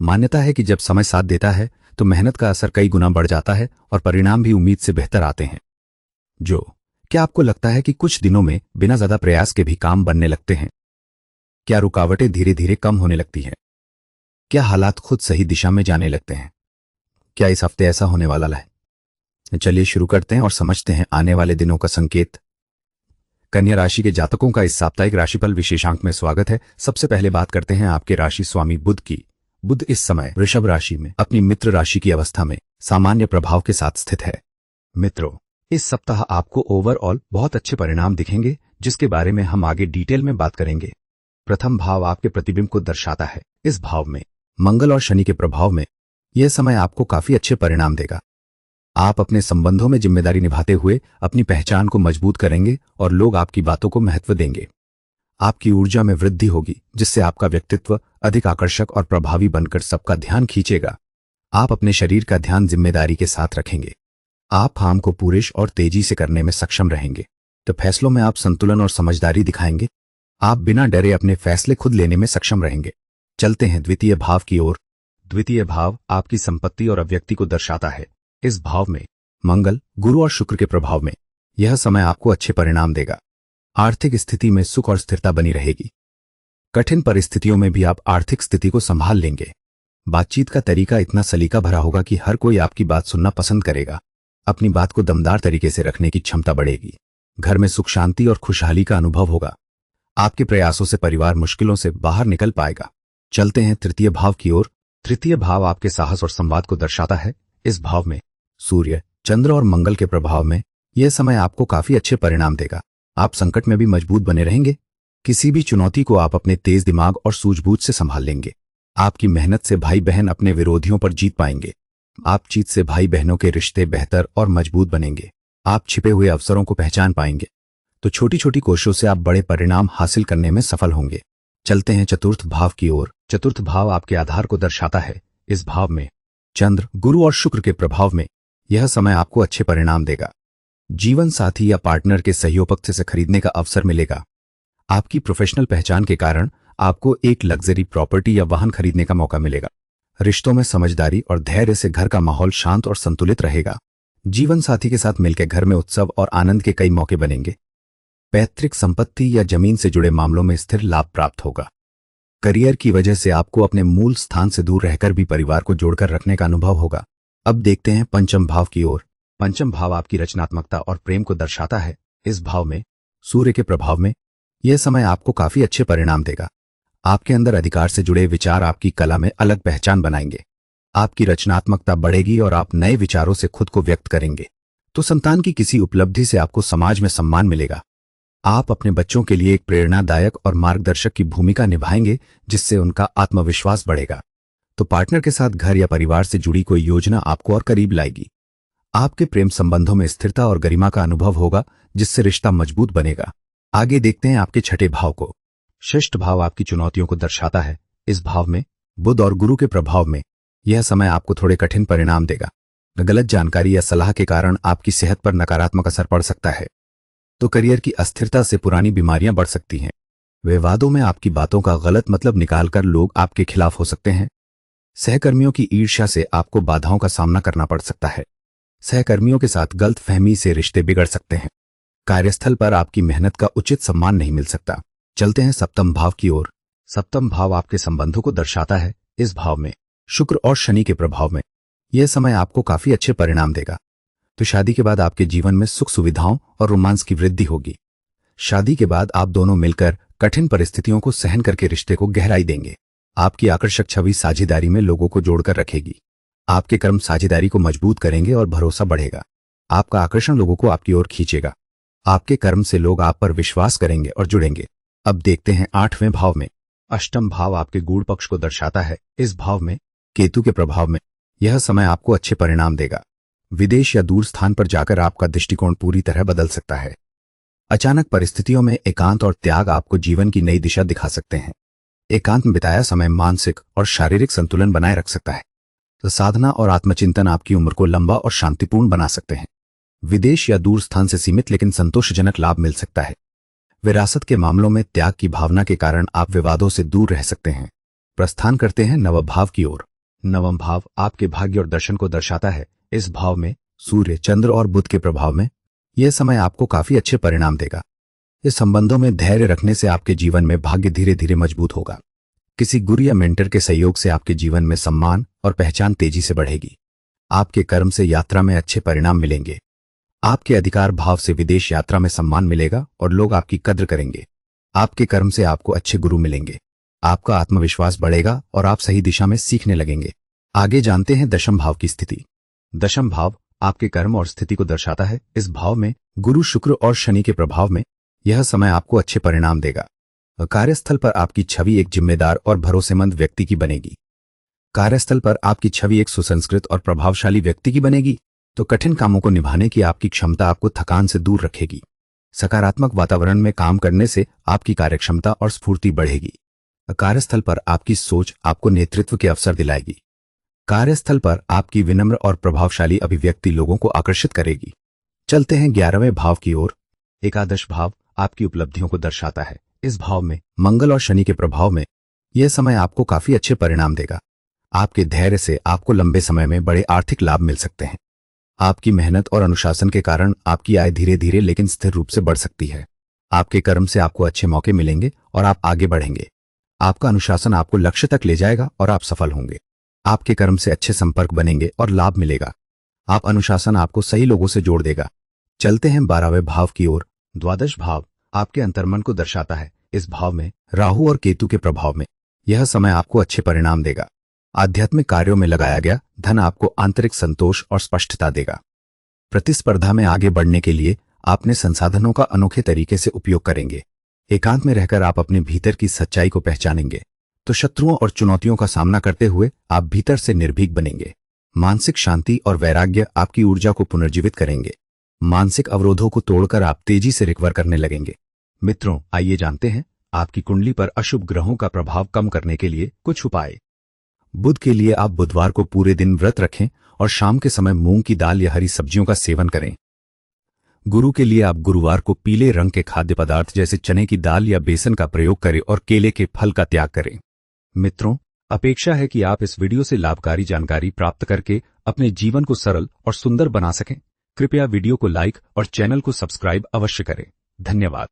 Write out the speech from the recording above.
मान्यता है कि जब समय साथ देता है तो मेहनत का असर कई गुना बढ़ जाता है और परिणाम भी उम्मीद से बेहतर आते हैं। क्या आपको लगता है कि कुछ दिनों में बिना ज्यादा प्रयास के भी काम बनने लगते हैं? क्या रुकावटें धीरे धीरे कम होने लगती हैं? क्या हालात खुद सही दिशा में जाने लगते हैं? क्या इस हफ्ते ऐसा होने वाला है? चलिए शुरू करते हैं और समझते हैं आने वाले दिनों का संकेत। कन्या राशि के जातकों का इस साप्ताहिक राशिफल विशेषांक में स्वागत है। सबसे पहले बात करते हैं आपके राशि स्वामी बुध की। बुध इस समय वृषभ राशि में अपनी मित्र राशि की अवस्था में सामान्य प्रभाव के साथ स्थित है। मित्रों, इस सप्ताह आपको ओवरऑल बहुत अच्छे परिणाम दिखेंगे, जिसके बारे में हम आगे डिटेल में बात करेंगे। प्रथम भाव आपके प्रतिबिंब को दर्शाता है। इस भाव में मंगल और शनि के प्रभाव में यह समय आपको काफी अच्छे परिणाम देगा। आप अपने संबंधों में जिम्मेदारी निभाते हुए अपनी पहचान को मजबूत करेंगे और लोग आपकी बातों को महत्व देंगे। आपकी ऊर्जा में वृद्धि होगी, जिससे आपका व्यक्तित्व अधिक आकर्षक और प्रभावी बनकर सबका ध्यान खींचेगा। आप अपने शरीर का ध्यान जिम्मेदारी के साथ रखेंगे। आप काम को पूरिश और तेजी से करने में सक्षम रहेंगे, तो फैसलों में आप संतुलन और समझदारी दिखाएंगे। आप बिना डरे अपने फैसले खुद लेने में सक्षम रहेंगे। चलते हैं द्वितीय भाव की ओर। द्वितीय भाव आपकी संपत्ति और अव्यक्ति को दर्शाता है। इस भाव में मंगल, गुरु और शुक्र के प्रभाव में यह समय आपको अच्छे परिणाम देगा। आर्थिक स्थिति में सुख और स्थिरता बनी रहेगी। कठिन परिस्थितियों में भी आप आर्थिक स्थिति को संभाल लेंगे। बातचीत का तरीका इतना सलीका भरा होगा कि हर कोई आपकी बात सुनना पसंद करेगा। अपनी बात को दमदार तरीके से रखने की क्षमता बढ़ेगी। घर में सुख शांति और खुशहाली का अनुभव होगा। आपके प्रयासों से परिवार मुश्किलों से बाहर निकल पाएगा। चलते हैं तृतीय भाव की ओर। तृतीय भाव आपके साहस और संवाद को दर्शाता है। इस भाव में सूर्य, चंद्र और मंगल के प्रभाव में यह समय आपको काफी अच्छे परिणाम देगा। आप संकट में भी मजबूत बने रहेंगे। किसी भी चुनौती को आप अपने तेज दिमाग और सूझबूझ से संभाल लेंगे। आपकी मेहनत से भाई बहन अपने विरोधियों पर जीत पाएंगे। आप जीत से भाई बहनों के रिश्ते बेहतर और मजबूत बनेंगे। आप छिपे हुए अवसरों को पहचान पाएंगे, तो छोटी छोटी कोशिशों से आप बड़े परिणाम हासिल करने में सफल होंगे। चलते हैं चतुर्थ भाव की ओर। चतुर्थ भाव आपके आधार को दर्शाता है। इस भाव में चंद्र, गुरु और शुक्र के प्रभाव में यह समय आपको अच्छे परिणाम देगा। जीवन साथी या पार्टनर के सहयोग से खरीदने का अवसर मिलेगा। आपकी प्रोफेशनल पहचान के कारण आपको एक लग्जरी प्रॉपर्टी या वाहन खरीदने का मौका मिलेगा। रिश्तों में समझदारी और धैर्य से घर का माहौल शांत और संतुलित रहेगा। जीवन साथी के साथ मिलकर घर में उत्सव और आनंद के कई मौके बनेंगे। पैतृक संपत्ति या जमीन से जुड़े मामलों में स्थिर लाभ प्राप्त होगा। करियर की वजह से आपको अपने मूल स्थान से दूर रहकर भी परिवार को जोड़कर रखने का अनुभव होगा। अब देखते हैं पंचम भाव की ओर। पंचम भाव आपकी रचनात्मकता और प्रेम को दर्शाता है। इस भाव में सूर्य के प्रभाव में यह समय आपको काफी अच्छे परिणाम देगा। आपके अंदर अधिकार से जुड़े विचार आपकी कला में अलग पहचान बनाएंगे। आपकी रचनात्मकता बढ़ेगी और आप नए विचारों से खुद को व्यक्त करेंगे, तो संतान की किसी उपलब्धि से आपको समाज में सम्मान मिलेगा। आप अपने बच्चों के लिए एक प्रेरणादायक और मार्गदर्शक की भूमिका निभाएंगे, जिससे उनका आत्मविश्वास बढ़ेगा। तो पार्टनर के साथ घर या परिवार से जुड़ी कोई योजना आपको और करीब लाएगी। आपके प्रेम संबंधों में स्थिरता और गरिमा का अनुभव होगा, जिससे रिश्ता मजबूत बनेगा। आगे देखते हैं आपके छठे भाव को। षष्ठ भाव आपकी चुनौतियों को दर्शाता है। इस भाव में बुध और गुरु के प्रभाव में यह समय आपको थोड़े कठिन परिणाम देगा। गलत जानकारी या सलाह के कारण आपकी सेहत पर नकारात्मक असर पड़ सकता है, तो करियर की अस्थिरता से पुरानी बीमारियां बढ़ सकती हैं। विवादों में आपकी बातों का गलत मतलब निकालकर लोग आपके खिलाफ हो सकते हैं। सहकर्मियों की ईर्ष्या से आपको बाधाओं का सामना करना पड़ सकता है। सहकर्मियों के साथ गलतफहमी से रिश्ते बिगड़ सकते हैं। कार्यस्थल पर आपकी मेहनत का उचित सम्मान नहीं मिल सकता। चलते हैं सप्तम भाव की ओर। सप्तम भाव आपके संबंधों को दर्शाता है। इस भाव में शुक्र और शनि के प्रभाव में यह समय आपको काफी अच्छे परिणाम देगा। तो शादी के बाद आपके जीवन में सुख सुविधाओं और रोमांस की वृद्धि होगी। शादी के बाद आप दोनों मिलकर कठिन परिस्थितियों को सहन करके रिश्ते को गहराई देंगे। आपकी आकर्षक छवि साझेदारी में लोगों को जोड़कर रखेगी। आपके कर्म साझेदारी को मजबूत करेंगे और भरोसा बढ़ेगा। आपका आकर्षण लोगों को आपकी ओर खींचेगा। आपके कर्म से लोग आप पर विश्वास करेंगे और जुड़ेंगे। अब देखते हैं आठवें भाव में। अष्टम भाव आपके गूढ़ पक्ष को दर्शाता है। इस भाव में केतु के प्रभाव में यह समय आपको अच्छे परिणाम देगा। विदेश या दूर स्थान पर जाकर आपका दृष्टिकोण पूरी तरह बदल सकता है। अचानक परिस्थितियों में एकांत और त्याग आपको जीवन की नई दिशा दिखा सकते हैं। एकांत में बिताया समय मानसिक और शारीरिक संतुलन बनाए रख सकता है। तो साधना और आत्मचिंतन आपकी उम्र को लंबा और शांतिपूर्ण बना सकते हैं। विदेश या दूर स्थान से सीमित लेकिन संतोषजनक लाभ मिल सकता है। विरासत के मामलों में त्याग की भावना के कारण आप विवादों से दूर रह सकते हैं। प्रस्थान करते हैं नव भाव की ओर। नवम भाव आपके भाग्य और दर्शन को दर्शाता है। इस भाव में सूर्य, चंद्र और बुध के प्रभाव में यह समय आपको काफी अच्छे परिणाम देगा। इस संबंधों में धैर्य रखने से आपके जीवन में भाग्य धीरे धीरे मजबूत होगा। किसी गुरु या मेंटर के सहयोग से आपके जीवन में सम्मान और पहचान तेजी से बढ़ेगी। आपके कर्म से यात्रा में अच्छे परिणाम मिलेंगे। आपके अधिकार भाव से विदेश यात्रा में सम्मान मिलेगा और लोग आपकी कद्र करेंगे। आपके कर्म से आपको अच्छे गुरु मिलेंगे। आपका आत्मविश्वास बढ़ेगा और आप सही दिशा में सीखने लगेंगे। आगे जानते हैं दशम भाव की स्थिति। दशम भाव आपके कर्म और स्थिति को दर्शाता है। इस भाव में गुरु, शुक्र और शनि के प्रभाव में यह समय आपको अच्छे परिणाम देगा। कार्यस्थल पर आपकी छवि एक जिम्मेदार और भरोसेमंद व्यक्ति की बनेगी। कार्यस्थल पर आपकी छवि एक सुसंस्कृत और प्रभावशाली व्यक्ति की बनेगी, तो कठिन कामों को निभाने की आपकी क्षमता आपको थकान से दूर रखेगी। सकारात्मक वातावरण में काम करने से आपकी कार्यक्षमता और स्फूर्ति बढ़ेगी। कार्यस्थल पर आपकी सोच आपको नेतृत्व के अवसर दिलाएगी। कार्यस्थल पर आपकी विनम्र और प्रभावशाली अभिव्यक्ति लोगों को आकर्षित करेगी। चलते हैं 11वें भाव की ओर। एकादश भाव आपकी उपलब्धियों को दर्शाता है। इस भाव में मंगल और शनि के प्रभाव में यह समय आपको काफी अच्छे परिणाम देगा। आपके धैर्य से आपको लंबे समय में बड़े आर्थिक लाभ मिल सकते हैं। आपकी मेहनत और अनुशासन के कारण आपकी आय धीरे धीरे लेकिन स्थिर रूप से बढ़ सकती है। आपके कर्म से आपको अच्छे मौके मिलेंगे और आप आगे बढ़ेंगे। आपका अनुशासन आपको लक्ष्य तक ले जाएगा और आप सफल होंगे। आपके कर्म से अच्छे संपर्क बनेंगे और लाभ मिलेगा। आप अनुशासन आपको सही लोगों से जोड़ देगा। चलते हैं 12वें भाव की ओर। द्वादश भाव आपके अंतर्मन को दर्शाता है। इस भाव में राहु और केतु के प्रभाव में यह समय आपको अच्छे परिणाम देगा। आध्यात्मिक कार्यों में लगाया गया धन आपको आंतरिक संतोष और स्पष्टता देगा। प्रतिस्पर्धा में आगे बढ़ने के लिए अपने संसाधनों का अनोखे तरीके से उपयोग करेंगे। एकांत में रहकर आप अपने भीतर की सच्चाई को पहचानेंगे, तो शत्रुओं और चुनौतियों का सामना करते हुए आप भीतर से निर्भीक बनेंगे। मानसिक शांति और वैराग्य आपकी ऊर्जा को पुनर्जीवित करेंगे। मानसिक अवरोधों को तोड़कर आप तेजी से रिकवर करने लगेंगे। मित्रों, आइए जानते हैं आपकी कुंडली पर अशुभ ग्रहों का प्रभाव कम करने के लिए कुछ उपाय। बुध के लिए आप बुधवार को पूरे दिन व्रत रखें और शाम के समय मूंग की दाल या हरी सब्जियों का सेवन करें। गुरु के लिए आप गुरुवार को पीले रंग के खाद्य पदार्थ जैसे चने की दाल या बेसन का प्रयोग करें और केले के फल का त्याग करें। मित्रों, अपेक्षा है कि आप इस वीडियो से लाभकारी जानकारी प्राप्त करके अपने जीवन को सरल और सुंदर बना सकें। कृपया वीडियो को लाइक और चैनल को सब्सक्राइब अवश्य करें। धन्यवाद।